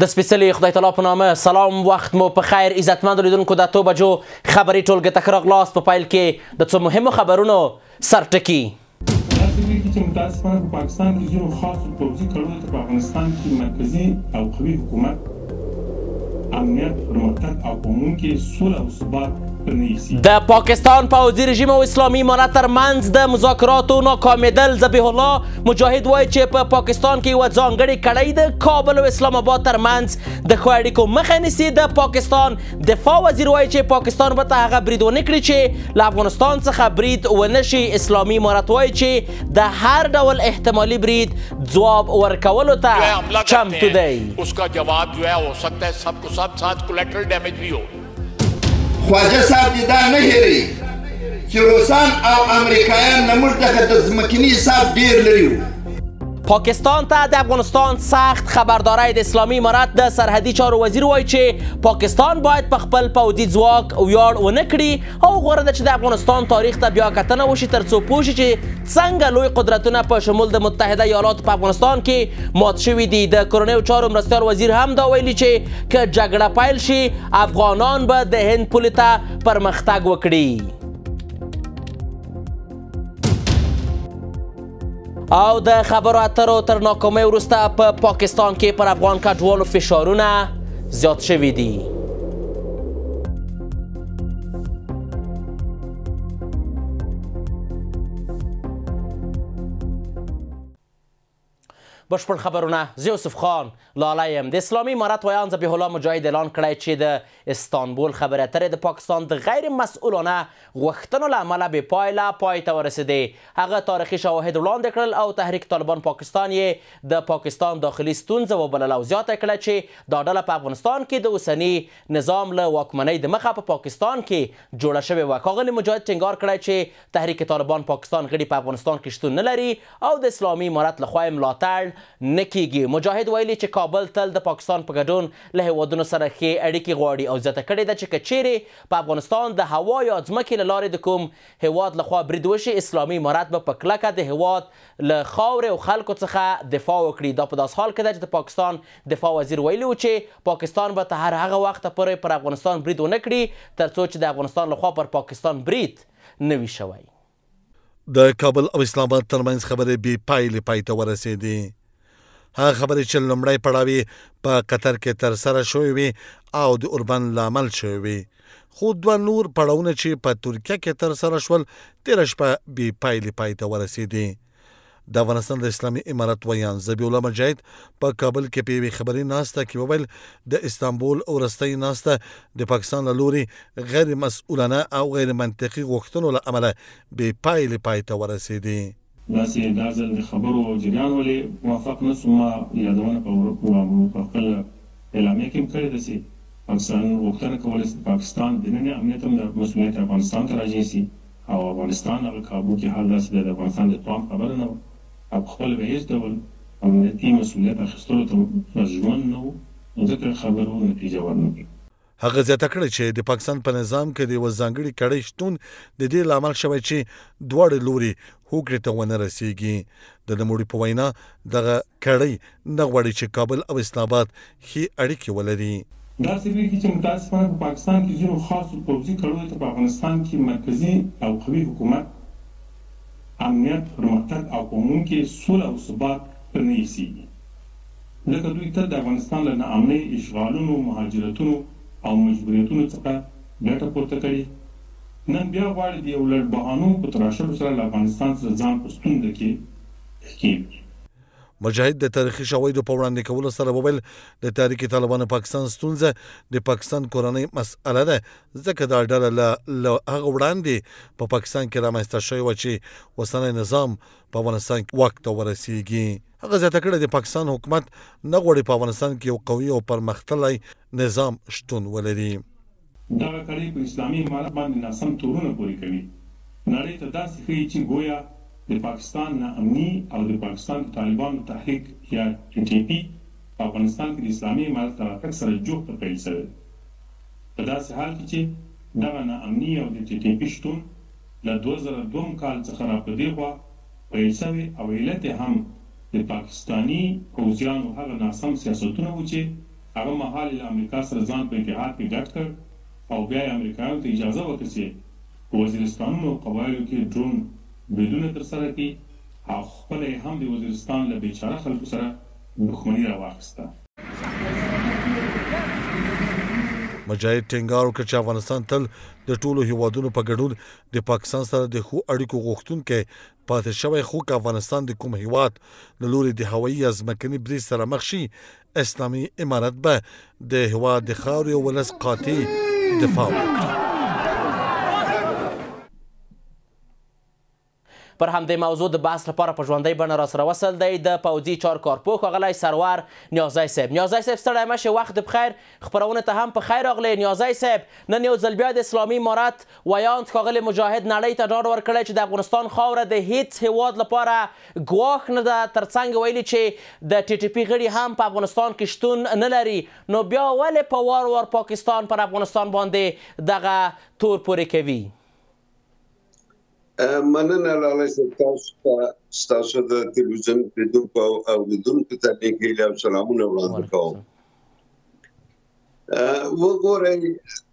د سپېڅلي خدای تعالی په نامه سلام، وخت مو په خیر. عزتمندو لیدونکو د 8 بجو خبري ټولګې ته ښه راغلاست. په پیل کې د څو مهمو خبرونو سرټکي. چې متاسفانه په پاکستان کې ځینو خاصو پوځي کړنو ته په افغانستان کې مرکزي او قوي حکومت، امنیت، پرمختګ او په عموم کې سوله او ثبات د پاکستان پوځي رژیم او اسلامي امارت ترمنځ د مذاکراتو ناکامېدل. ذبیح الله مجاهد وایي چې په پاکستان کې یوه ځانګړې کړۍ د کابل او اسلام آباد ترمنځ د ښو اړیکو مخه نیسي. د پاکستان دفاع وزیر وایي چې پاکستان به ته هغه برید ونه کړي چې له افغانستان څخه برید ونه شي. اسلامي امارت وایي چې د هر ډول احتمالي برید ځواب ورکولو ته چمتو دی. उसका जवाब जो है हो सकता है सबको सब साथ कोलैटरल डैमेज भी हो. خواجه صاحب دې دا نه هېروي چې روسان او امریکایان له موږ څخه د ځمکني حساب ډېر لرې وو. پاکستان ته د افغانستان سخت خبرداری. د اسلامي امارت د سرحدي چارو وزیر وایي چې پاکستان باید په خپل پوځي ځواک ویاړ ونه کړي او غوره ده چې د افغانستان تاریخ ته بیا کتنه وشي تر څو پوه شي چې څنګه لوی قدرتونه په شمول د متحده ایالاتو په افغانستان کې مات شوي دي. د کورنیو چارو مرستیال وزیر هم دا ویلي چې که جګړه پیل شي افغانان به د هند پولې ته پرمختګ وکړي. او د خبرو اترو تر ناکامۍ وروسته په پاکستان کې پر افغان کډوالو فشارونه زیات شوي دي. بشپړ خبرونه زه یوسف خان لاله یم. د اسلامي امارت ویان ذبیح الله مجاهد اعلان کړی چې د استانبول خبرې اترې د پاکستان د غیر مسؤلانه غوښتنو له امله بې پایله پای ته ورسېدې. هغه تاریخي شواهد وړاندې کړل او تحریک طالبان پاکستان یې د پاکستان داخلي ستونزه وبلله او زیاته کړه چې دا ډله په افغانستان کې د اوسني نظام له واکمنۍ د مخه په پاکستان کې جوړه شوې وه. ښاغلي مجاهد ټینګار کړی چې تحریک طالبان پاکستان غړي په افغانستان کې شتون نه لري او د اسلامي امارت لخوا یې ملاتړ نه کیږي. مجاهد ویلي چې کابل تل د پاکستان په ګډون له هیوادونو سره ښې اړیکې غواړي او زیاته کړې ده چې که چیرې په افغانستان د هوا یا ځمکې له لارې د کوم هیواد لخوا برید وشي اسلامي امارت به په کلکه د هیواد له خاورې او خلکو څخه دفاع وکړي. دا په داسې حال کې ده چې د پاکستان دفاع وزیر ویلي و چې پاکستان به تر هغه وخته پورې پر افغانستان برید ونه کړي تر څو چې د افغانستان لخوا پر پاکستان برید نه وي شوی. د کابل او اسلام آباد ترمنځ خبرې بې پایلې پای ته ورسېدې. هغه خبرې چې لومړی پړاو په قطر کې ترسره شوې وې او د اوربن لامل شوې وې، خو دوه نور پړاوونه چې په ترکیه کې ترسره شول تېره شپه بې پایلې پای ته ورسېدې. د افغانستان د اسلامي امارت ویان ذبیح الله مجاهد په کابل کې په یوې خبري ناسته کې وویل د استانبول وروستۍ ناسته د پاکستان له لوري غیر مسؤلانه او غیر منطقي غوښتنو له امله بې پایلې پای ته ورسېدې. داسې دا ځل د خبرو جریان ولې موافق نه سو. ما یادونه په خپل اعلامیه کې هم کړې ده چې پاکستان غوښتنه کوله چې پاکستان دننه امنیت هم د مسؤلیت افغانستان ته راجع شي او افغانستان هغه کابو کې حال داسې ده د افغانستان د توام خبره نه وه او په خپل به هېڅ ډول امنیتي مسؤلیت اخیستلو ته ژمن نه وو، ځکه خبرو نتیجه ورنه کړه. هغه زیاته کړې چې د پاکستان په نظام کې د یوه ځانګړي کړۍ شتون د دې لامل شوی چې دواړه لوري هوکړې ته ونه رسېږي. د نوموړي په وینا دغه کړۍ نه غواړي چې کابل او اسلام آباد ښې اړیکې ولري. داسې ویږي چې متاسفانه په پاکستان کې ځینو خاصو پوځي کړنو ته په افغانستان کې مرکزي او قوي حکومت، امنیت، پرمختګ او په عموم کې سوله او ثبات نه ایسېږي. لکه دوی تل د افغانستان له ناامنۍ، اشغالونو، مهاجرتونو او مجبوریتونو څخه ګټه پورته کړي. نن بیا غواړي د یو لړ بهانو په تراشلو سره له افغانستان څخه ځان په ستونزه کې کېږي. مجاهد د تاریخي شواهدو په وړاندې کولو سره وویل د تحریک طالبانو پاکستان ستونزه د پاکستان کورنۍ مسئله ده، ځکه دا ډله له هغه وړاندې په پاکستان کې رامنځته شوې وه چې اوسنی نظام په افغانستان کې واک ته ورسېږي. هغه زیاته کړې د پاکستان حکومت نه غواړي په افغانستان کې یو قوي او پرمختللی نظام شتون ولري. دغه کړۍ په اسلامي امارت باندې ناسم تورونه پورې کوي. نړۍ ته داسې ښیي چې گویا د پاکستان ناامني او د پاکستان د طالبانو تحریک یا TTP په افغانستان کې د اسلامي امارت د راتګ سره جوخته پیل شوی. په داسې حال کې چې دغه ناامني او د TTP شتون له 2002 کال څخه را په دې خوا پیل شوی او علت هم د پاکستاني پوځیانو هغه ناسم سیاستونه و چې هغه مهال له امریکا سره ځان په اتحاد کې ګډ کړ او بیا یې امریکایانو ته اجازه وکړه چې په وزیرستانونو او قبایلو کې ډرون بریدونه ترسره کړي او خپله یې هم د وزیرستان له بېچاره خلکو سره دښمني راواخیسته. مجاهد ټینګار وکړ چې افغانستان تل د ټولو هیوادونو په ګډون د پاکستان سره د ښو اړیکو غوښتونکی پاتې شوی، خو که افغانستان د کوم هیواد له لوري د هوایي یا ځمکني برید سره مخ شي، اسلامي امارت به د هیواد د خاورې او ولس قاطع دفاع وکړي. پر همدې موضوع د بحث لپاره په ژوندۍ بڼه راسره وصل دی د پوځي چارو کارپوه ښاغلی سرور نیازی صاحب. نیازی صاحب ستړی مه شئ، وخت بخیر، خپرونې ته هم په خیر راغلی. نیازی صاحب، نن یو ځل بیا د اسلامي امارت ویاند ښاغلي مجاهد نړۍ ته ډاډ ورکړی چې د افغانستان خاوره د هیڅ هیواد لپاره ګواښ نه ده، ترڅنګ ویلي چې د ټي ټي پي غړي هم په افغانستان کې شتون نه لري. نو بیا ولې په وار وار پاکستان پر افغانستان باندې دغه تور پورې کوي؟ مننه لاله ستاسو د تلویزیون لیدونکو او اوریدونکو ته نیک هیلې او سلامونه وړاندې کوم. وګورئ،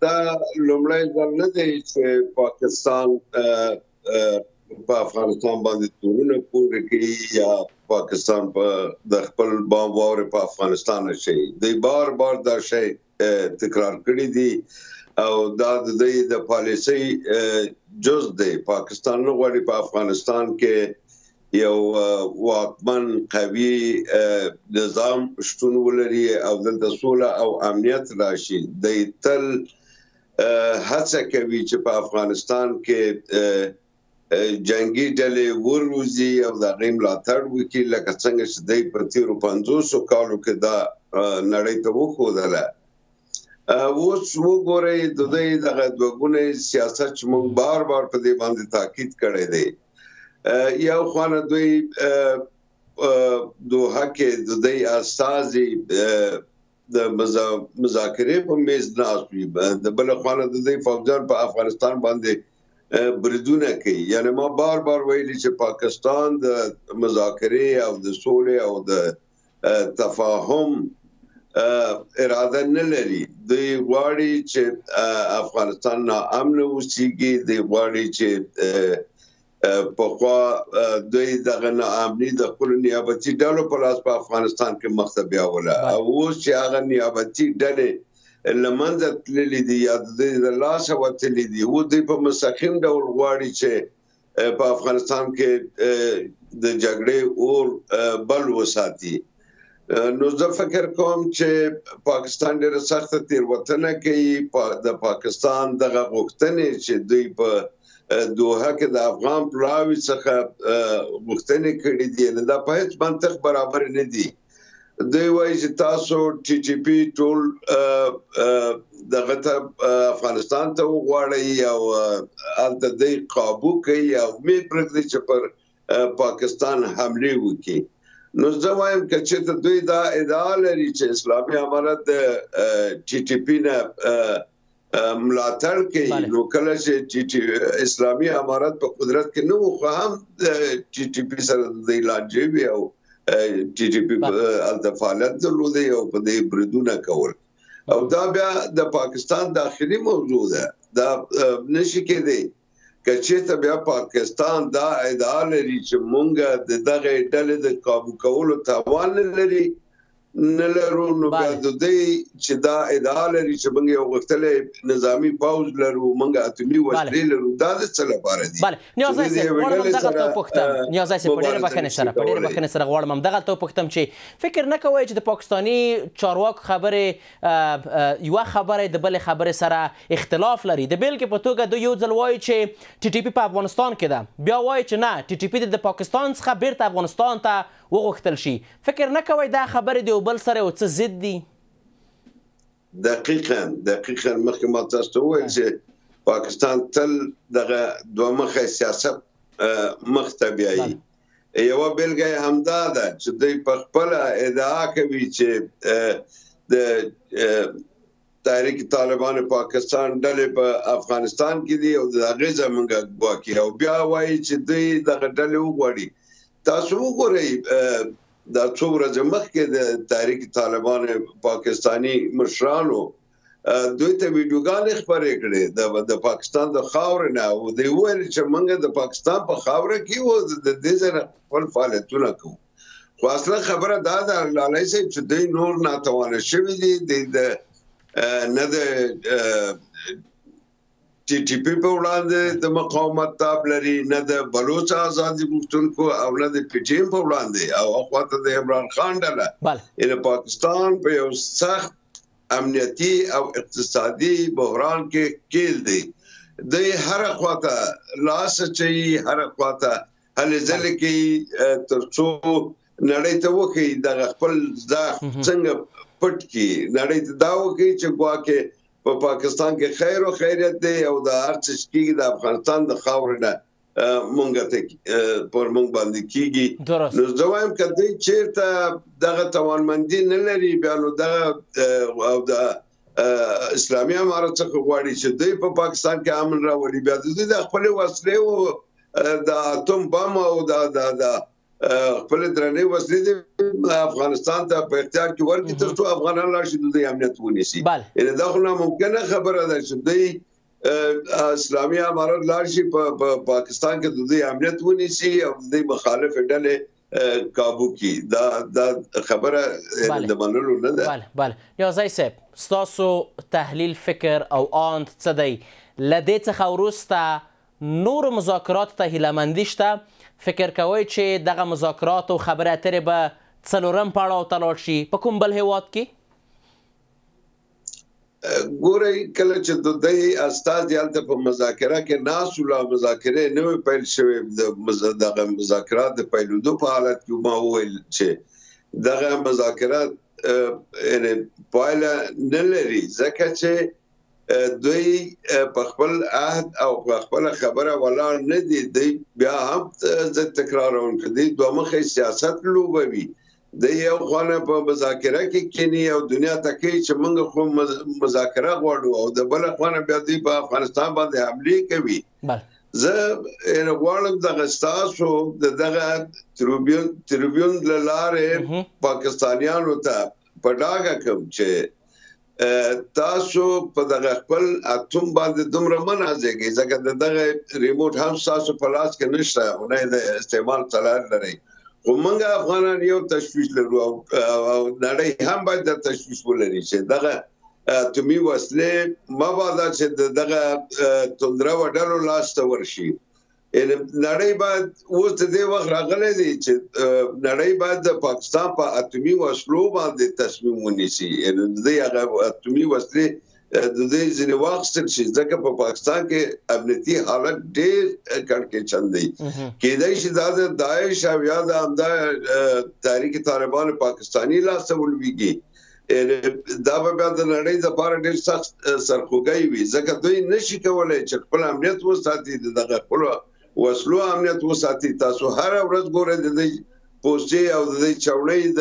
دا لومړی ځل نه دی چې پاکستان په افغانستان باندې تورونه پورې کوي یا پاکستان د خپل بام واورې په افغانستان شي. دوی بار بار دا شی تکرار کړی دی او دا د دوی د پالیسۍ جز دی. پاکستان نه غواړي په افغانستان کې یو واکمن قوي نظام شتون ولري او دلته سوله او امنیت راشي. دوی تل هڅه کوي چې په افغانستان کې جنگي ډلې وروزي او د هغې ملاتړ وکړي، لکه څنګه چې دوی په تېرو 50 کالو کې دا نړۍ ته وښودله. اوس وګورئ، د دوی دغه دوه سیاست چې موږ بار بار په دې باندې تاکید کړی دی. یو خوا دوی دوحه کې د دوی استازي د مذاکرې په میز ناست وي، بله خوا د دوی فوجیان په افغانستان باندې بریدونه کوي. یعنې ما بار بار ویلي چې پاکستان د مذاکرې او د سولې او د تفاهم اراده نه لري. دوی غواړي چې افغانستان ناامن اوسیږي. دوی غواړي چې پخوا دوی دغه ناامني د خپلو نیابتي ډلو په لاس په افغانستان کې مخته بیاوله، او اوس چې هغه نیابتي ډلې له منځه تللي دي یا د دوی د لاسه وتلي دي، اوس دوی په مستقیم ډول غواړي چې په افغانستان کې د جګړې اور بل وساتي. نو زه فکر کوم چې پاکستان ډېره سخته تېروتنه کوي. د پاکستان دغه غوښتنې چې دوی په دوحه کې د افغان پلاوي څخه غوښتنې کړي دي، دا په هیڅ منطق برابر نه دي. دوی وایي چې تاسو ټي ټي پي ټول دغه ته افغانستان ته وغواړئ او هلته دوی قابو کوي او امید پرېږدي چې پر پاکستان حملې وکړي. نو زه وایم که چېرته دوی دا ادعا لري چې اسلامي امارت د ټي ټي پي نه ملاتړ کوي، نو کله چې اسلامي امارت په قدرت کې نه و، خو هم ټي ټي پي سره د دوی لانجې وي او ټي ټي پي هلته فعالیت درلودی او په دې بریدونه کول. او دا بیا د پاکستان داخلي موضوع ده. دا نشي کېدی که چېرته بیا پاکستان دا ادعا لري چې مونږ د دغه ډلې د قابو کولو توان نه لرو، نو بیا د دوی چې دا ادعا لري چې موږ یو غښتلی نظامي پوځ لرو، موږ اتومي وسلې لرو، دا د څه لپاره دي؟ بله، نیازی صاحب غواړم همدغلته وپوښتم، نیازی صاحب په ډېرې بښنې سره غواړم همدغلته وپوښتم چې فکر نه کوئ چې د پاکستاني چارواکو خبرې یوه خبره د بلې خبرې سره اختلاف لري؟ د بېلګې په توګه دوی یو ځل وایي چې ټي ټي پي په افغانستان کې ده، بیا وایي چې نه، ټي ټي پي د پاکستان څخه بیرته افغانستان ته وغوښتل شي. فکر نه کوئ دا خبرې د یو بل سره یو څه ضد دي؟ دقیقاً مخکې ما تاسو ته وویل چې پاکستان تل دغه دوه مخی سیاست مخ ته بیایي. یوه بېلګه یې همدا ده چې دوی په خپله ادعا کوي چې د تحریک طالبان پاکستان ډلې په افغانستان کې دي او د هغې زموږ ګواکي، او بیا وایي چې دوی دغه ډلې وغواړي. تاسو وګورئ، دا څو ورځې مخکې د تحریک طالبان پاکستاني مشرانو دوی ته ویډیوګانې خپرې کړې د پاکستان د خاورې نه او دوی وویل چې موږ د پاکستان په خاوره کې و د دې ځای نه خپل فعالیتونه کوو خو اصلا خبره دا ده لالی صاحب چې دوی نور ناتوانه شوي دي نه د ټي ټي پي په وړاندې د مقاومت تاب لري نه د بلوچ ازادي غوښتونکو او نه د پي ټي ایم په وړاندې او اخواته د عمران خان ډله ان پاکستان په یو سخت امنیتی او اقتصادي بحران کې کېل دی د هر خواته لاس چي هر خواته هلې ځلې کې ترڅو نړۍ ته وکي د خپل ځاخ څنګه پټ کی نړۍ ته دا وکي چې ګواکه په پاکستان کې خیر او خیریت دی او د هر څه کې د افغانستان د خاورې نه مونږ ته پر مونږ باندې کیږي نو زوایم کدی چیرته دغه توانمندي نه لري بیا نو دغه او د اسلامي امارت څخه غواړي چې دوی په پاکستان کې امن راوړي بیا د خپل وسلې او د اتم بم او د خپل درنې وسلې د افغانستان ته په اختیار کې ورکړي ترڅو افغانان لا شي د امنیت ونیسي ان دا خو نه ممکنه خبره ده چې دوی اسلامي امارت لارشي په پاکستان کې د دې امنیت ونیسي او د مخالف ډلې काबू کی دا خبره د منلو نه ده بله یا ځای صاحب ستاسو تحلیل فکر او آند څه دی له دې څخه وروسته نور مذاکرات ته هیلهمندي شته فکر کوئ چې دغه مذاکرات او خبرې اترې به څلورم پړاو ته لاړ شي په کوم بل هیواد کې ګورئ کله چې د دې استازي هلته په مذاکره کې ناس ولا مذاکرې نوې پیل شوې دغه مذاکرات د پیلېدو په حالت کې ما وویل چې دغه مذاکرات پایله نه لري ځکه چې دوی په خپل عهد او په خپل خبره ولاړ نه دي دوی بیا هم زه تکراروم چې دوی دوه مخې سیاست لوبوي د یو خانه په مذاکره کې کینی او دنیا ته کې چې موږ خو مذاکره غواړو او د بل خانه بیا دوی په افغانستان باندې حمله کوي زه غواړم دغه ستاسو دغه تریبیون لاره پاکستانیانو ته په ډاګه کوم چې تاسو په دغه خپل اتوم باندې دومره منازګي ځکه دغه ریموټ هم تاسو په لاس کې نشته نه د استعمال څلار لري ومنګ افغانان یو تشویش لرو او نړۍ هم باید د تشویش ولري چې دغه اتمی وسلې مبادا چې دغه توندره وډلو لاس ته ورشي نړۍ باید اوس د دې وخت راغلی دی چې نړۍ باید د پاکستان په اتمی وسلو باندې تصمیم ونیسي د هغه اتمی وسلې د دې ځینې واخیستل شي ځکه په پاکستان کې امنیتي حالت ډېر کړکېچن دی کېدای شي دا د داعش او یا د تحریک طالبان پاکستاني لاسته ولویږي دا به بیا د نړۍ لپاره ډېر سخت سرخوږی وي ځکه دوی نشي کولی چې خپل امنیت وساتي دغه خپل وسلو امنیت وساتي تاسو هر ورځ ګورئ د دې پوسټې او د دې چوڼۍ د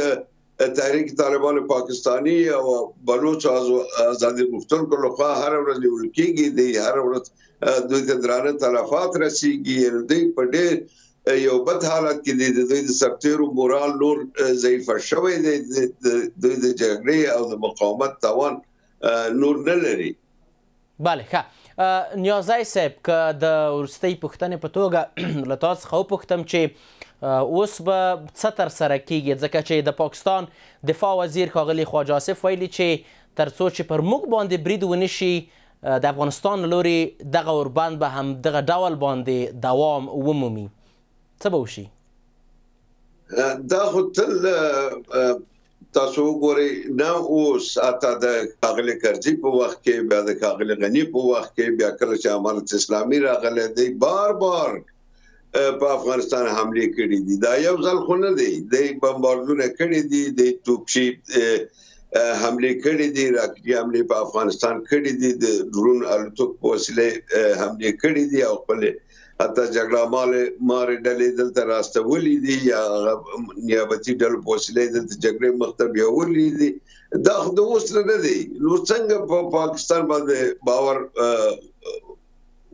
تحریک طالبان پاکستانی او بلوچ ازادي غوښتونکو لخوا هر ورځ نیول کېږي د هر ورځ دوی ته درانه تلفات رسیږي دوی په ډېر یو بد حالت کې د دوی د سرتیرو مورال نور ضعیف شوی دی دوی د جګړې او د مقاومت توان نور نه لري بله ښه نیازی صاحب که د وروستۍ پوښتنې په توګه له تاسو څخه وپوښتم چې اوس به څه ترسره کیږي ځکه چې د پاکستان دفاع وزیر ښاغلي خواجه آصف ویلي چې تر څو چې پر موږ باندې برید ونشي د افغانستان له لورې دغه اوربند به هم دغه ډول باندې دوام ومومي څه به وشي دا خو تل تاسو وګورئ نه اوس اته د ښاغلي کرزي په وخت کې بیا د ښاغلي غني په وخت کې بیا کله چې امارت اسلامي راغلی دی بار په افغانستان حمله کړې دي دا یو ځل خو نه دی د بمباردونه کړې دي د توپچي حمله کړې دي راکټي حمله په افغانستان کړې دي د ډرون الوتکو په وسیله حمله کړې دي او خپل حتی جګړه مار ډلې دلته راستولې دي یا نیابتي ډلو په وسیله د جګړې مخته بیاولې دي دا خو د اوس نه دی نو څنګه په پاکستان باندې باور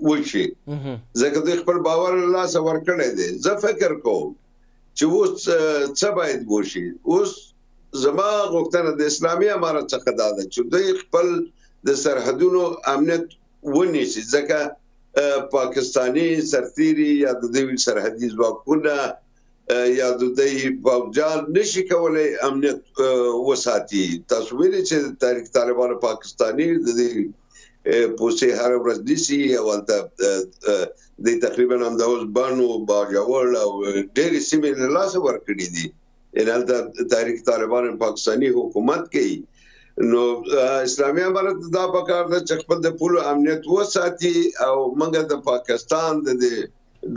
وشي ځکه دوی خپل باور له لاسه ورکړی دی زه فکر کوم چې اوس څه باید وشي. اوس زما غوښتنه د اسلامي امارت څخه دا ده چې دوی خپل د سرحدونو امنیت ونیسي، ځکه پاکستاني سرتیري یا د دوی سرحدي ځواکونه یا د دوی پوځیان نشي کولی امنیت وساتي. تاسو ویلي چې تحریک طالبان پاکستاني د دې پوسې هر ورځ نیسي او هلته د تقریبا همدا اوس بانو باجوړ او ډېرې سیمې له لاسه ورکړي دي. هلته تحریک طالبان پاکستاني حکومت کوي. نو اسلامي امارت دا پکار ده چې خپل د پولو امنیت وساتي او موږ د پاکستان د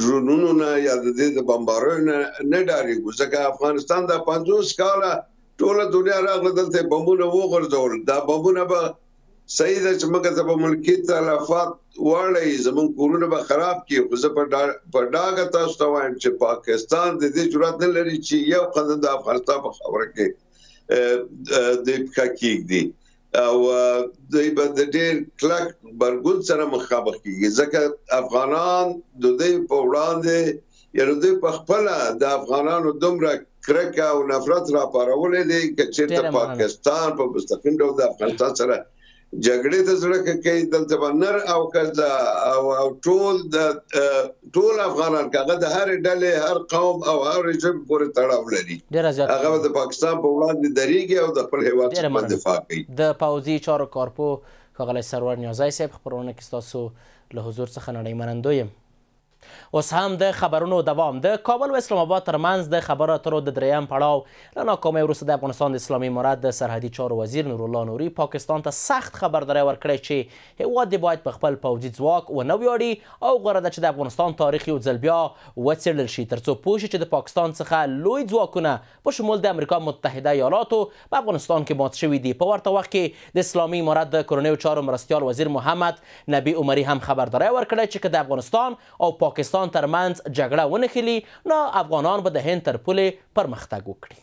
ډرونونو نه یا د دې د بمبارونو نه ډارېږو، ځکه افغانستان د 50 کاله ټوله دنیا راغله دلته بمونه وغورځول. دا بمونه به صحیح ده چې موږ ته به ملکي تلفات واړوي، زموږ کورونه به خراب کړي، خو زه په ډاګه تاسو ته وایم چې پاکستان د دې جرأت نه لري چې یو قدم د افغانستان په خبره کې د پښه کېږدي او دوی به د ډېر کلک برګون سره مخامخ کېږي، ځکه افغانان د دوی په وړاندې یعنې دوی په خپله د افغانانو دومره کرکه او نفرت راپارولی دی که چېرته پاکستان په مستقیم ډول د افغانستان سره جګړې ته زړه کوي، دلته به نر او ښځه او ټول افغانان که هغه د هرې ډلې هر قوم او هر ژبې پورې تړاو لري، هغه به د پاکستان په وړاندې درېږي او د خپل هېواد څخه دفاع کوي. د پوځي چارو کارپو ښاغلی سرور نیازی صاحب، خپرونه کې ستاسو له حضور څخه نړۍ منندوی یم. اوس هم د خبرونو دوام. د کابل و اسلام آباد ترمنځ د خبرو اترو د دریم پړاو له ناکامۍ وروسته د افغانستان د اسلامي امارت د سرحدي چارو وزیر نورالله نوري پاکستان ته سخت خبرداری ورکړی چې هېواد یې باید په خپل پوځي ځواک ونه ویاړي او غوره ده چې د افغانستان تاریخ یو ځل بیا وڅېړل شي تر څو پوه شي چې د پاکستان څخه لوی ځواکونه په شمول د امریکا متحده ایالاتو په افغانستان کې مات شوي دي. په ورته وخت کې د اسلامي امارت د کورنیو چارو مرستیال وزیر محمد نبی عمري هم خبرداری ورکړی چې که د افغانستان او پاکستان ترمنځ جګړه ونښلي نو افغانان به د هند تر پولې پرمختګ وکړي.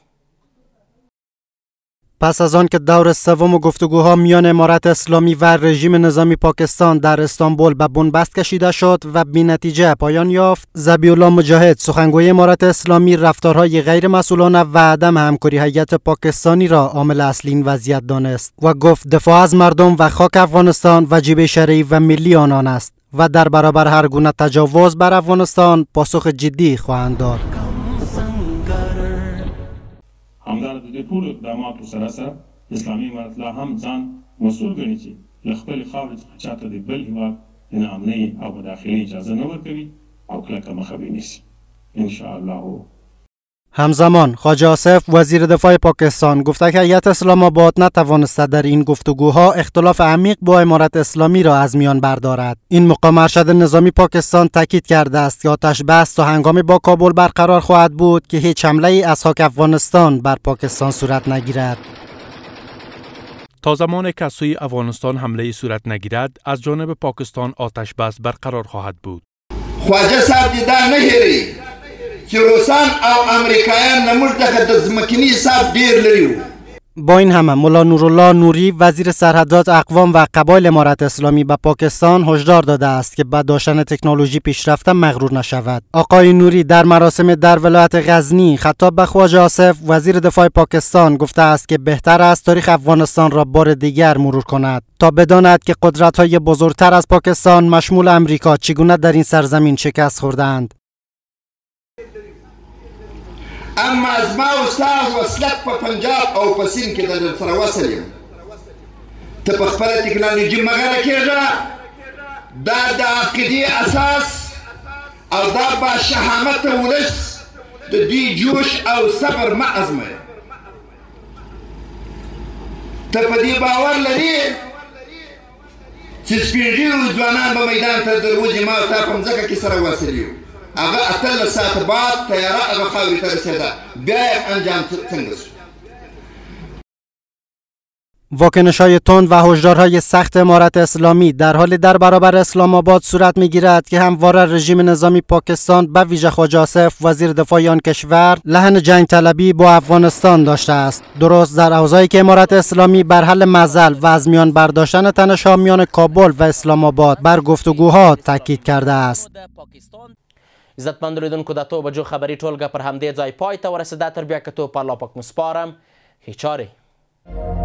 پس از آن که دور سوم گفتگوها میان امارت اسلامی و رژیم نظامی پاکستان در استانبول به بنبست کشیده شد و بی‌نتیجه پایان یافت، ذبیح الله مجاهد سخنگوی امارت اسلامی رفتارهای غیر مسئولانه و عدم همکاری هیئت پاکستانی را عامل اصلی این وضعیت دانست و گفت دفاع از مردم و خاک افغانستان واجب شرعی و ملی آنان است و در برابر هر گونه تجاوز بر افغانستان پاسخ جدی خواهند داد. همدارد د دې ټولو اقداماتو سره سره اسلامي امارت لا هم ځان مسؤل ګڼي چې له خپلې خاورې څخه چاته د بل هېواد د ناامنۍ او مداخلې اجازه نه ورکوي او کلکه مخه ونیسي انشاءالله. همزمان خواجه آصف وزیر دفاع پاکستان گفته که هیئت اسلام آباد نتوانسته در این گفتگوها اختلاف عمیق با امارت اسلامی را از میان بردارد. این مقام ارشد نظامی پاکستان تاکید کرده است که آتش بس تا هنگامی با کابل برقرار خواهد بود که هیچ حمله ای از خاک افغانستان بر پاکستان صورت نگیرد. تا زمانی که از سوی افغانستان حمله صورت نگیرد از جانب پاکستان آتش بس برقرار خواهد بود. خواجه صاحب دیدار نه هېروي چې روسان او امریکایان له موږ څخه د ځمکني حساب ډېر لرې وو. با این همه ملا نورالله نوری وزیر سرحدات اقوام و قبایل امارت اسلامی به پاکستان هشدار داده است که با داشتن تکنولوژی پیشرفته مغرور نشود. آقای نوری در مراسم در ولایت غزنی خطاب به خواجه آصف وزیر دفاع پاکستان گفته است که بهتر است تاریخ افغانستان را بار دیگر مرور کند تا بداند که قدرت‌های بزرگتر از پاکستان مشمول امریکا چگونه در این سرزمین شکست خوردند. اما زما او ستاسو وصلت په پنجاب او په سیند کې در سره وصل یم. ته په خپله ټکنالوژي مه غره کېږه، دا د عقیدې اساس او دا با شهامت ولس د دوی جوش او صبر مه ازمویه. ته په دې باور لرې چې سپین ږیرو ځوانان به میدان ته دروځي، ما او تا په مځکه کې سره وصل یو. هغه 18 ساعت بعد طیاره هغه خاورې ته رسېده، بیا یې انجام څنګه شو؟ واکنش‌های تند و هشدارهای سخت امارت اسلامی در حال در برابر اسلام آباد صورت می‌گیرد که همواره رژیم نظامی پاکستان به ویژه خواجه آصف وزیر دفاع آن کشور لحن جنگ طلبی با افغانستان داشته است. درست در اوضاعی که امارت اسلامی بر حل معضل و از میان برداشتن تنش‌ها میان کابل و اسلام آباد بر گفتگوها تاکید کرده است. عزتمند لیدونکو د 2 بجو خبري ټولګه پر همدې ځای پای ته ورسېده. تر بیا کتو په الله پاک مو سپارم. ښې چارې.